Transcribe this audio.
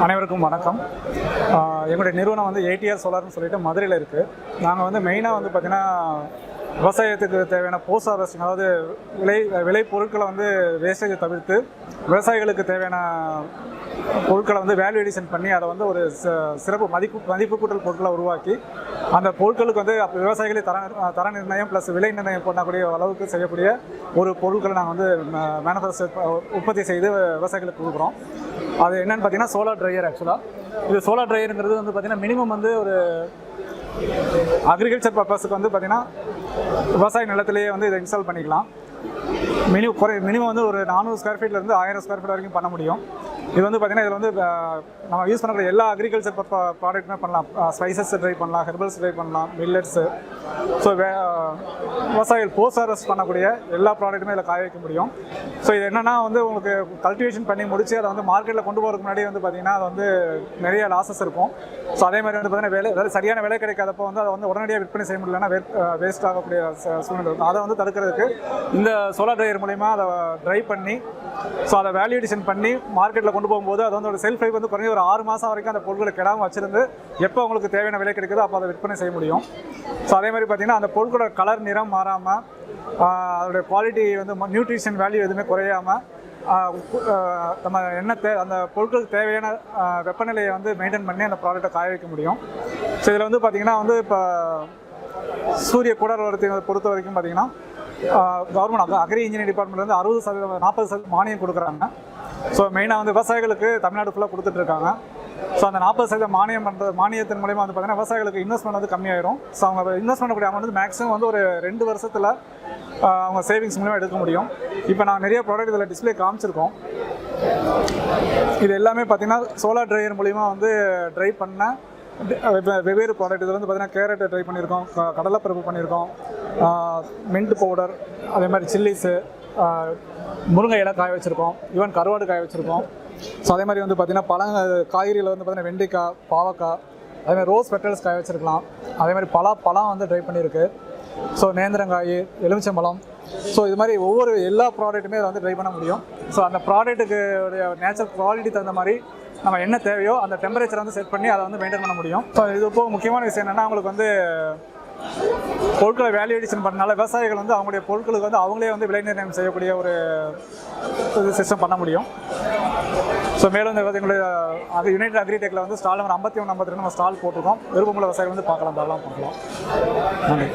அனைவருக்கும் வணக்கம். எங்களுடைய நிறுவனம் வந்து ATR சோலார்னு சொல்லிட்டு மதுரையில் இருக்குது. நாங்கள் வந்து மெயினாக வந்து பார்த்திங்கன்னா விவசாயத்துக்கு தேவையான போஸ்ட் ஹார்வெஸ்டிங், அதாவது விளை பொருட்களை வந்து வேஸ்டேஜை தவிர்த்து விவசாயிகளுக்கு தேவையான பொருட்களை வந்து வேல்யூ எடிஷன் பண்ணி அதை வந்து ஒரு சிறப்பு மதிப்பு கூட்டல் பொருட்களை உருவாக்கி அந்த பொருட்களுக்கு வந்து அப்போ விவசாயிகளை தர நிர்ணயம் ப்ளஸ் விலை நிர்ணயம் பண்ணக்கூடிய அளவுக்கு செய்யக்கூடிய ஒரு பொருட்களை நாங்கள் வந்து மேனுஃபேக்சர் உற்பத்தி செய்து விவசாயிகளுக்கு கொடுக்குறோம். அது என்னென்னு பார்த்தீங்கன்னா சோலார் ட்ரையர். ஆக்சுவலாக இது சோலார் ட்ரையருங்கிறது வந்து பார்த்திங்கன்னா மினிமம் வந்து ஒரு அக்ரிகல்ச்சர் பர்பஸுக்கு வந்து பார்த்திங்கன்னா விவசாய நிலத்திலேயே வந்து இதை இன்ஸ்டால் பண்ணிக்கலாம். மினிமம் வந்து ஒரு 400 ஸ்கொயர் ஃபீட்லேருந்து 1000 ஸ்கொயர் ஃபீட் வரைக்கும் பண்ண முடியும். இது வந்து பார்த்திங்கன்னா இதில் வந்து நம்ம யூஸ் பண்ணக்கூடிய எல்லா அக்ரிகல்ச்சர் ப்ராடக்ட்டுமே பண்ணலாம். ஸ்பைசஸ் ட்ரை பண்ணலாம், ஹெர்பல்ஸ் ட்ரை பண்ணலாம், மில்லட்ஸு. ஸோ விவசாயிகள் போஸ்ட் ஹார்வெஸ்ட் பண்ணக்கூடிய எல்லா ப்ராடக்ட்டுமே இதில் காய வைக்க முடியும். ஸோ இது என்னென்னா வந்து உங்களுக்கு கல்டிவேஷன் பண்ணி முடிச்சு அதை வந்து மார்க்கெட்டில் கொண்டு போகிறதுக்கு முன்னாடி வந்து பார்த்திங்கன்னா அது வந்து நிறைய லாஸஸ் இருக்கும். ஸோ அதே மாதிரி வந்து பார்த்திங்கன்னா சரியான விலை கிடைக்காதப்போ வந்து அதை வந்து உடனடியாக விற்பனை செய்ய முடியலன்னா வேஸ்ட் ஆகக்கூடிய சூழ்நிலை இருக்கும். அதை வந்து தடுக்கிறதுக்கு இந்த சோலார் ட்ரையர் மூலிமா அதை ட்ரை பண்ணி ஸோ அதை வேல்யூ எடிஷன் பண்ணி மார்க்கெட்டில் கொண்டு போகும்போது அது வந்து ஒரு செல்ஃப் லைஃப் வந்து குறைஞ்ச ஒரு 6 மாதம் வரைக்கும் அந்த பொருட்களை கெடாமல் வச்சிருந்து எப்போ உங்களுக்கு தேவையான விலை கிடைக்குதோ அப்போ அதை விற்பனை செய்ய முடியும். ஸோ அதே மாதிரி பார்த்திங்கன்னா அந்த பொருட்களோட கலர் நிறம் மாறாமல் அதோடைய குவாலிட்டி வந்து நியூட்ரிஷன் வேல்யூ எதுவுமே குறையாமல் நம்ம அந்த பொருட்களுக்கு தேவையான வெப்பநிலையை வந்து மெயின்டைன் பண்ணி அந்த ப்ராடக்ட்டை காய வைக்க முடியும். ஸோ இதில் வந்து பார்த்திங்கன்னா வந்து இப்போ சூரிய கூடர் வரத்தை பொறுத்த வரைக்கும் பார்த்திங்கன்னா கவர்மெண்ட் அக்ரி இன்ஜினியரிங் டிபார்ட்மெண்ட்லேருந்து 60% 40% மானியம் கொடுக்குறாங்க. ஸோ மெயினாக வந்து விவசாயிகளுக்கு தமிழ்நாடு ஃபுல்லாக கொடுத்துட்ருக்காங்க. ஸோ அந்த 40% மானியத்தின் மூலமாக வந்து பார்த்திங்கன்னா விவசாயிகளுக்கு இன்வெஸ்ட்மெண்ட் வந்து கம்மியாயிரும். ஸோ அவங்க இன்வெஸ்ட் பண்ணக்கூடிய அமௌண்ட் வந்து மேக்ஸிமம் வந்து ஒரு 2 வருஷத்தில் அவங்க சேவிங்ஸ் மூலமாக எடுக்க முடியும். இப்போ நான் நிறைய ப்ராடக்ட் இதில் டிஸ்பிளே காமிச்சிருக்கோம். இது எல்லாமே பார்த்திங்கன்னா சோலார் ட்ரையர் மூலிமா வந்து ட்ரை பண்ண வெவ்வேறு ப்ராடக்ட். இதில் வந்து பார்த்திங்கன்னா கேரட்டை ட்ரை பண்ணியிருக்கோம், கடலைப்பருப்பு பண்ணியிருக்கோம், மின்ட் பவுடர், அதே மாதிரி சில்லிஸு, முருங்கை இலை காய வச்சுருக்கோம், ஈவன் கருவாடு காய வச்சுருக்கோம். ஸோ அதே மாதிரி வந்து பார்த்திங்கன்னா காய்கறியில் வந்து பார்த்திங்கன்னா வெண்டைக்காய், பாவக்காய், அதேமாதிரி ரோஸ் பெட்டல்ஸ் காய வச்சுருக்கலாம். அதே மாதிரி பழம் வந்து ட்ரை பண்ணியிருக்கு. ஸோ நேந்திரங்காய், எலுமிச்சம்பழம். ஸோ இது மாதிரி எல்லா ப்ராடக்ட்டுமே அதை வந்து ட்ரை பண்ண முடியும். ஸோ அந்த ப்ராடக்ட்டுக்கு நேச்சுரல் குவாலிட்டி தகுந்த மாதிரி நம்ம என்ன தேவையோ அந்த டெம்பரேச்சரை வந்து செட் பண்ணி அதை வந்து மெயின்டைன் பண்ண முடியும். ஸோ இது இப்போ முக்கியமான விஷயம் என்னென்னா அவங்களுக்கு வந்து பொருட்களை வேல்யூ எடிஷன் பண்ணனால விவசாயிகள் வந்து அவங்களுடைய பொருட்களுக்கு வந்து அவங்களே வந்து விலை நிர்ணயம் செய்யக்கூடிய ஒரு சிஸ்டம் பண்ண முடியும். ஸோ மேலும் இந்த எங்களுடைய யுனைடெட் அக்ரிடெக்கில் வந்து ஸ்டால் நம்பர் 51, 52 நம்ம ஸ்டால் போட்டிருக்கோம். விருப்பமுள்ள விவசாயிகள் வந்து பார்க்கலாம், தாராளமாக பார்க்கலாம். நன்றி.